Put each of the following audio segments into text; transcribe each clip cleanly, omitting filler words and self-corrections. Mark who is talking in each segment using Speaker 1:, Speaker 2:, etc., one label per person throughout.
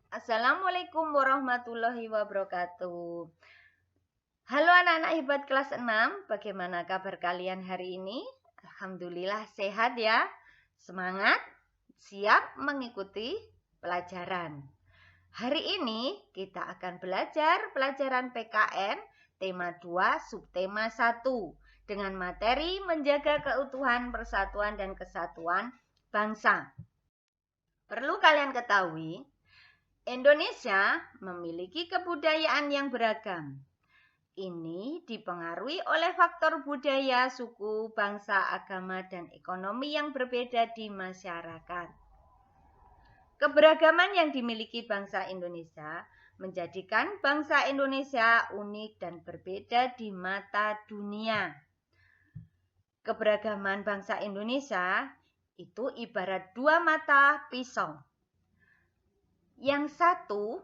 Speaker 1: Assalamualaikum warahmatullahi wabarakatuh. Halo anak-anak hebat kelas 6, bagaimana kabar kalian hari ini? Alhamdulillah sehat ya. Semangat, siap mengikuti pelajaran. Hari ini kita akan belajar pelajaran PKN tema 2 subtema 1 dengan materi menjaga keutuhan, persatuan dan kesatuan bangsa. Perlu kalian ketahui, Indonesia memiliki kebudayaan yang beragam. Ini dipengaruhi oleh faktor budaya, suku, bangsa, agama, dan ekonomi yang berbeda di masyarakat. Keberagaman yang dimiliki bangsa Indonesia menjadikan bangsa Indonesia unik dan berbeda di mata dunia. Keberagaman bangsa Indonesia itu ibarat dua mata pisau. Yang satu,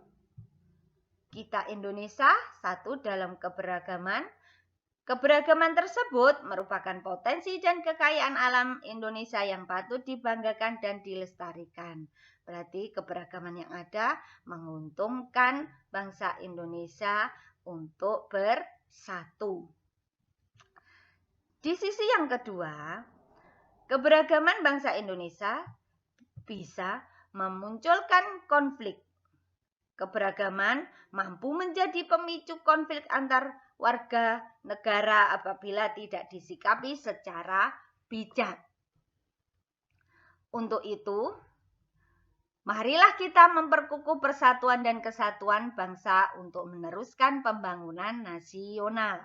Speaker 1: kita Indonesia satu dalam keberagaman. Keberagaman tersebut merupakan potensi dan kekayaan alam Indonesia yang patut dibanggakan dan dilestarikan. Berarti keberagaman yang ada menguntungkan bangsa Indonesia untuk bersatu. Di sisi yang kedua, keberagaman bangsa Indonesia bisa memunculkan konflik. Keberagaman mampu menjadi pemicu konflik antar warga negara apabila tidak disikapi secara bijak. Untuk itu, marilah kita memperkukuh persatuan dan kesatuan bangsa untuk meneruskan pembangunan nasional.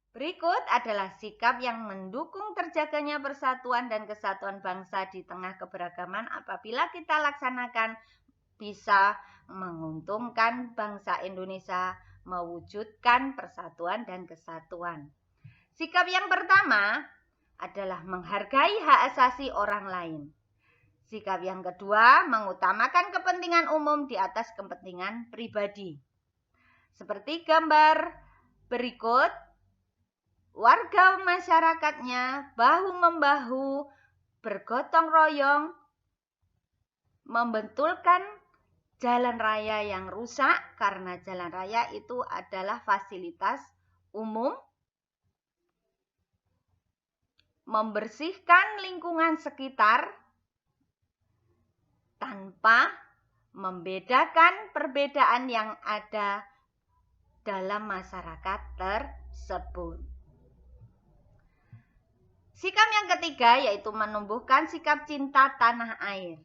Speaker 1: Berikut adalah sikap yang mendukung terjaganya persatuan dan kesatuan bangsa di tengah keberagaman apabila kita laksanakan bisa menguntungkan bangsa Indonesia mewujudkan persatuan dan kesatuan. Sikap yang pertama adalah menghargai hak asasi orang lain. Sikap yang kedua mengutamakan kepentingan umum di atas kepentingan pribadi. Seperti gambar berikut, warga masyarakatnya bahu-membahu, bergotong royong, membetulkan jalan raya yang rusak karena jalan raya itu adalah fasilitas umum, membersihkan lingkungan sekitar tanpa membedakan perbedaan yang ada dalam masyarakat tersebut. Sikap yang ketiga yaitu menumbuhkan sikap cinta tanah air.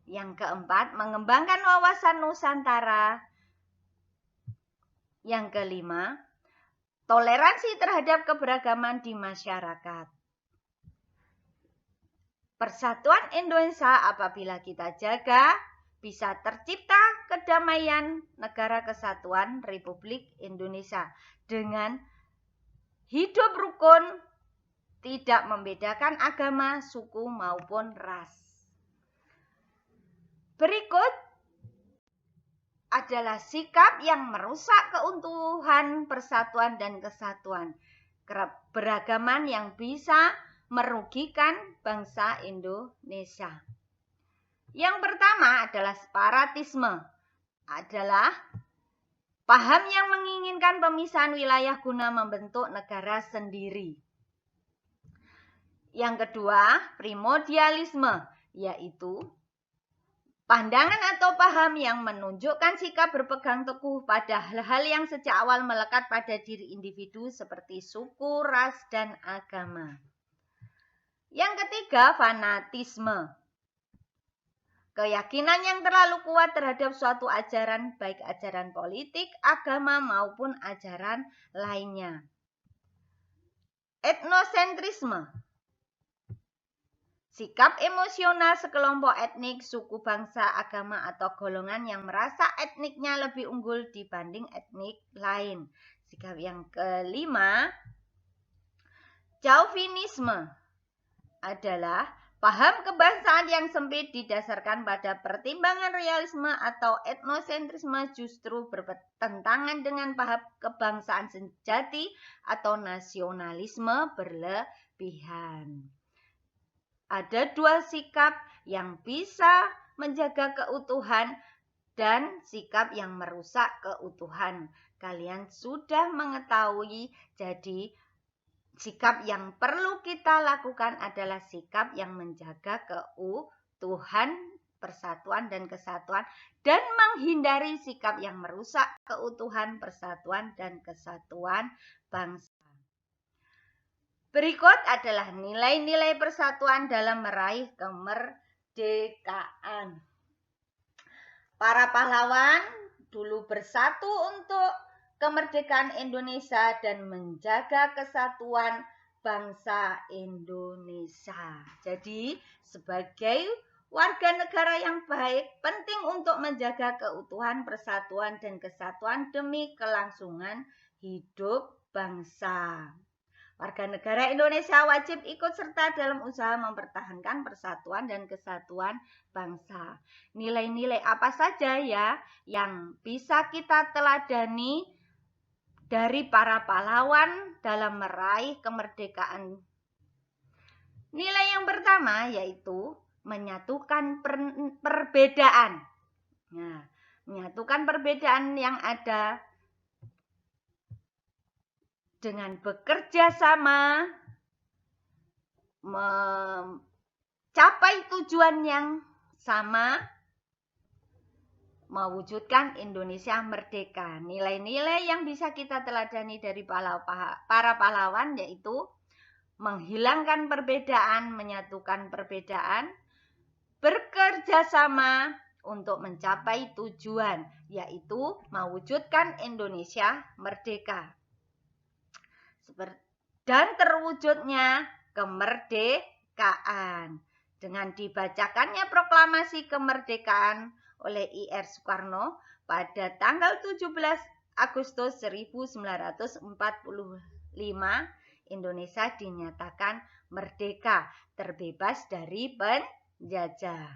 Speaker 1: Yang keempat, mengembangkan wawasan Nusantara. Yang kelima, toleransi terhadap keberagaman di masyarakat. Persatuan Indonesia apabila kita jaga, bisa tercipta kedamaian negara kesatuan Republik Indonesia dengan hidup rukun, tidak membedakan agama, suku, maupun ras. Berikut adalah sikap yang merusak keutuhan, persatuan, dan kesatuan. Keberagaman yang bisa merugikan bangsa Indonesia. Yang pertama adalah separatisme. Adalah paham yang menginginkan pemisahan wilayah guna membentuk negara sendiri. Yang kedua, primordialisme, yaitu pandangan atau paham yang menunjukkan sikap berpegang teguh pada hal-hal yang sejak awal melekat pada diri individu seperti suku, ras, dan agama. Yang ketiga, fanatisme. Keyakinan yang terlalu kuat terhadap suatu ajaran, baik ajaran politik, agama, maupun ajaran lainnya. Etnosentrisme. Sikap emosional sekelompok etnik, suku, bangsa, agama, atau golongan yang merasa etniknya lebih unggul dibanding etnik lain. Sikap yang kelima, chauvinisme adalah paham kebangsaan yang sempit didasarkan pada pertimbangan realisme atau etnosentrisme justru bertentangan dengan paham kebangsaan sejati atau nasionalisme berlebihan. Ada dua sikap yang bisa menjaga keutuhan, dan sikap yang merusak keutuhan. Kalian sudah mengetahui, jadi sikap yang perlu kita lakukan adalah sikap yang menjaga keutuhan, persatuan, dan kesatuan, dan menghindari sikap yang merusak keutuhan, persatuan, dan kesatuan bangsa. Berikut adalah nilai-nilai persatuan dalam meraih kemerdekaan. Para pahlawan dulu bersatu untuk kemerdekaan Indonesia dan menjaga kesatuan bangsa Indonesia. Jadi, sebagai warga negara yang baik, penting untuk menjaga keutuhan, persatuan, dan kesatuan demi kelangsungan hidup bangsa. Warga negara Indonesia wajib ikut serta dalam usaha mempertahankan persatuan dan kesatuan bangsa. Nilai-nilai apa saja ya yang bisa kita teladani dari para pahlawan dalam meraih kemerdekaan? Nilai yang pertama yaitu menyatukan perbedaan. Nah, menyatukan perbedaan yang ada dengan bekerja sama, mencapai tujuan yang sama, mewujudkan Indonesia merdeka. Nilai-nilai yang bisa kita teladani dari para pahlawan yaitu menghilangkan perbedaan, menyatukan perbedaan, bekerja sama untuk mencapai tujuan, yaitu mewujudkan Indonesia merdeka. Dan terwujudnya kemerdekaan. Dengan dibacakannya proklamasi kemerdekaan oleh I.R. Soekarno pada tanggal 17 Agustus 1945, Indonesia dinyatakan merdeka, terbebas dari penjajah.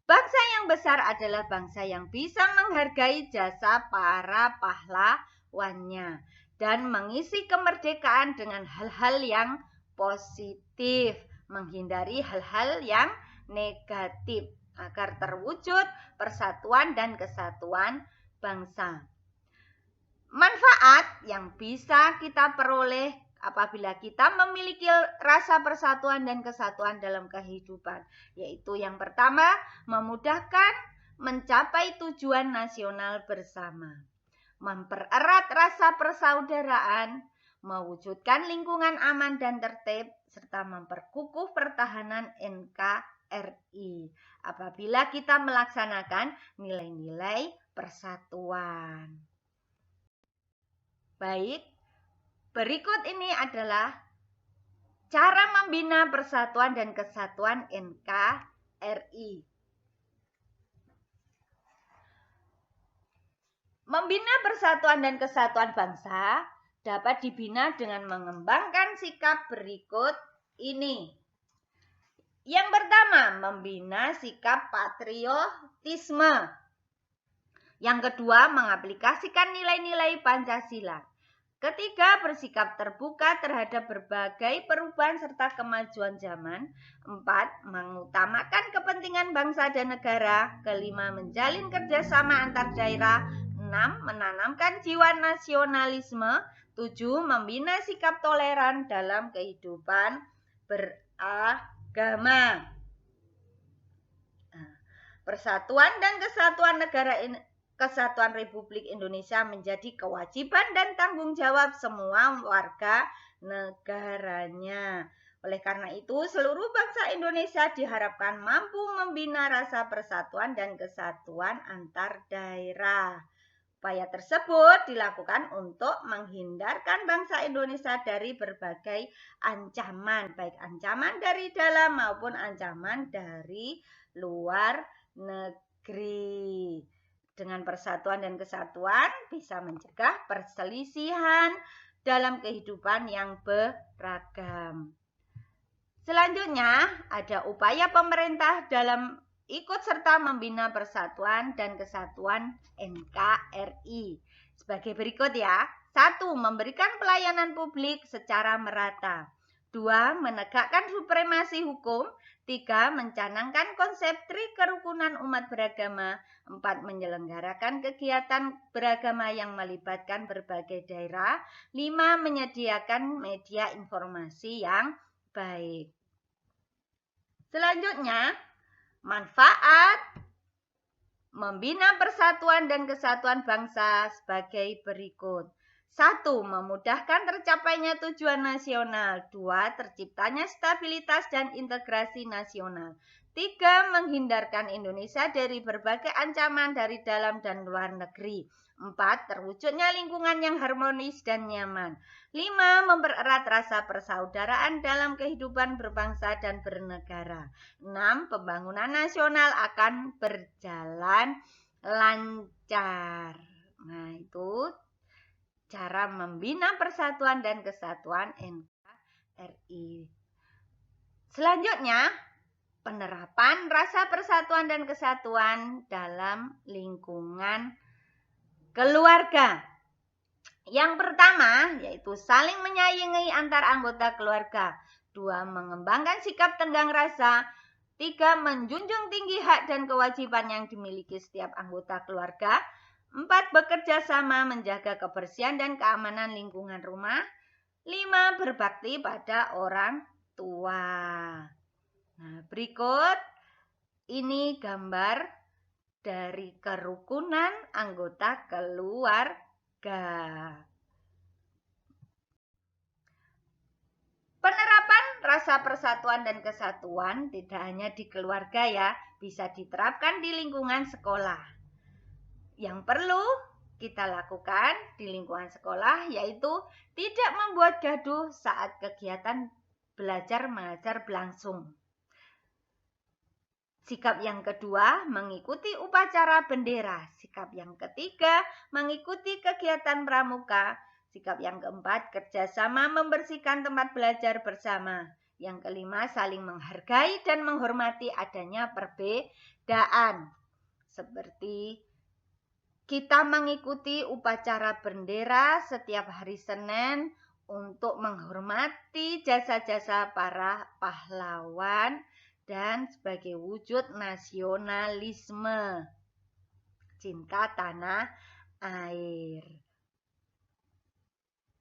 Speaker 1: Bangsa yang besar adalah bangsa yang bisa menghargai jasa para pahlawannya dan mengisi kemerdekaan dengan hal-hal yang positif, menghindari hal-hal yang negatif agar terwujud persatuan dan kesatuan bangsa. Manfaat yang bisa kita peroleh apabila kita memiliki rasa persatuan dan kesatuan dalam kehidupan, yaitu yang pertama, memudahkan mencapai tujuan nasional bersama, mempererat rasa persaudaraan, mewujudkan lingkungan aman dan tertib, serta memperkukuh pertahanan NKRI apabila kita melaksanakan nilai-nilai persatuan. Baik, berikut ini adalah cara membina persatuan dan kesatuan NKRI. Membina persatuan dan kesatuan bangsa dapat dibina dengan mengembangkan sikap berikut ini. Yang pertama, membina sikap patriotisme. Yang kedua, mengaplikasikan nilai-nilai Pancasila. Ketiga, bersikap terbuka terhadap berbagai perubahan serta kemajuan zaman. 4, mengutamakan kepentingan bangsa dan negara. Kelima, menjalin kerjasama antar daerah. 6, menanamkan jiwa nasionalisme. 7, membina sikap toleran dalam kehidupan beragama. Persatuan dan kesatuan Republik Indonesia menjadi kewajiban dan tanggung jawab semua warga negaranya. Oleh karena itu, seluruh bangsa Indonesia diharapkan mampu membina rasa persatuan dan kesatuan antar daerah. Upaya tersebut dilakukan untuk menghindarkan bangsa Indonesia dari berbagai ancaman, baik ancaman dari dalam maupun ancaman dari luar negeri. Dengan persatuan dan kesatuan bisa mencegah perselisihan dalam kehidupan yang beragam. Selanjutnya, ada upaya pemerintah dalam ikut serta membina persatuan dan kesatuan NKRI. Sebagai berikut ya. 1. Memberikan pelayanan publik secara merata. 2. Menegakkan supremasi hukum. 3. Mencanangkan konsep kerukunan umat beragama. 4. Menyelenggarakan kegiatan beragama yang melibatkan berbagai daerah. 5. Menyediakan media informasi yang baik. Selanjutnya, manfaat membina persatuan dan kesatuan bangsa sebagai berikut. 1. Memudahkan tercapainya tujuan nasional. 2. Terciptanya stabilitas dan integrasi nasional. 3. Menghindarkan Indonesia dari berbagai ancaman dari dalam dan luar negeri. 4. Terwujudnya lingkungan yang harmonis dan nyaman. 5. Mempererat rasa persaudaraan dalam kehidupan berbangsa dan bernegara. 6. Pembangunan nasional akan berjalan lancar. Nah, itu cara membina persatuan dan kesatuan NKRI. Selanjutnya, penerapan rasa persatuan dan kesatuan dalam lingkungan keluarga. Yang pertama, yaitu saling menyayangi antar anggota keluarga. 2. Mengembangkan sikap tenggang rasa. 3. Menjunjung tinggi hak dan kewajiban yang dimiliki setiap anggota keluarga. 4. Bekerja sama menjaga kebersihan dan keamanan lingkungan rumah. 5. Berbakti pada orang tua. Nah, berikut ini gambar dari kerukunan anggota keluarga. Penerapan rasa persatuan dan kesatuan tidak hanya di keluarga ya, bisa diterapkan di lingkungan sekolah. Yang perlu kita lakukan di lingkungan sekolah yaitu tidak membuat gaduh saat kegiatan belajar mengajar berlangsung. Sikap yang kedua, mengikuti upacara bendera. Sikap yang ketiga, mengikuti kegiatan pramuka. Sikap yang keempat, kerjasama membersihkan tempat belajar bersama. Yang kelima, saling menghargai dan menghormati adanya perbedaan. Seperti kita mengikuti upacara bendera setiap hari Senin untuk menghormati jasa-jasa para pahlawan dan sebagai wujud nasionalisme, cinta tanah air.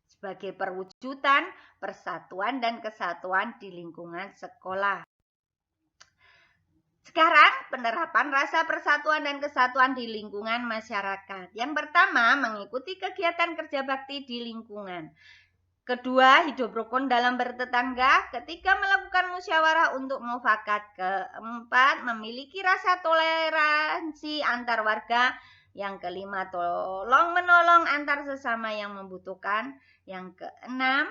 Speaker 1: Sebagai perwujudan persatuan dan kesatuan di lingkungan sekolah. Sekarang penerapan rasa persatuan dan kesatuan di lingkungan masyarakat. Yang pertama, mengikuti kegiatan kerja bakti di lingkungan. Kedua, hidup rukun dalam bertetangga. Ketiga, melakukan musyawarah untuk mufakat. Keempat, memiliki rasa toleransi antar warga. Yang kelima, tolong menolong antar sesama yang membutuhkan. Yang keenam,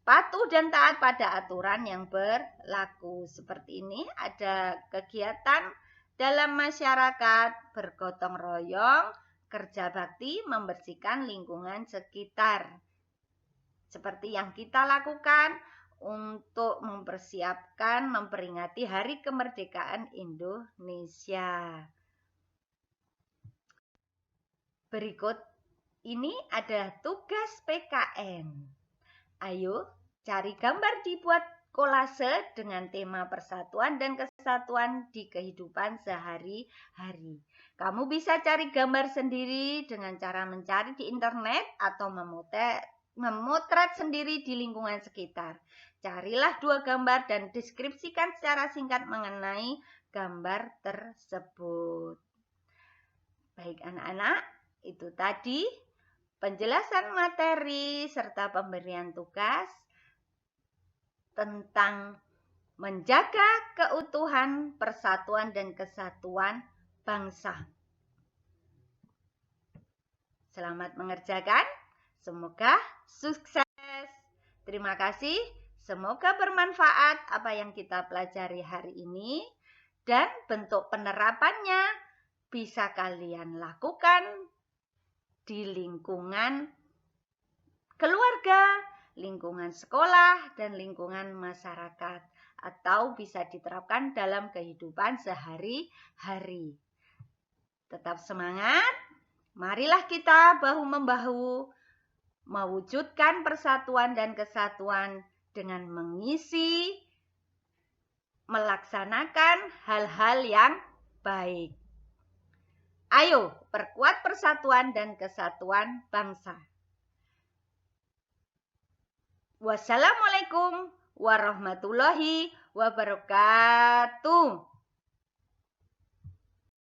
Speaker 1: patuh dan taat pada aturan yang berlaku. Seperti ini ada kegiatan dalam masyarakat bergotong royong, kerja bakti, membersihkan lingkungan sekitar. Seperti yang kita lakukan untuk mempersiapkan memperingati Hari Kemerdekaan Indonesia. Berikut ini ada tugas PKN. Ayo cari gambar dibuat kolase dengan tema persatuan dan kesatuan di kehidupan sehari-hari. Kamu bisa cari gambar sendiri dengan cara mencari di internet atau memotret sendiri di lingkungan sekitar. Carilah 2 gambar dan deskripsikan secara singkat mengenai gambar tersebut. Baik anak-anak, itu tadi penjelasan materi serta pemberian tugas tentang menjaga keutuhan, persatuan, dan kesatuan bangsa. Selamat mengerjakan. Semoga sukses. Terima kasih. Semoga bermanfaat apa yang kita pelajari hari ini dan bentuk penerapannya bisa kalian lakukan di lingkungan keluarga, lingkungan sekolah, dan lingkungan masyarakat atau bisa diterapkan dalam kehidupan sehari-hari. Tetap semangat. Marilah kita bahu-membahu mewujudkan persatuan dan kesatuan dengan mengisi, melaksanakan hal-hal yang baik. Ayo, perkuat persatuan dan kesatuan bangsa. Wassalamualaikum warahmatullahi wabarakatuh.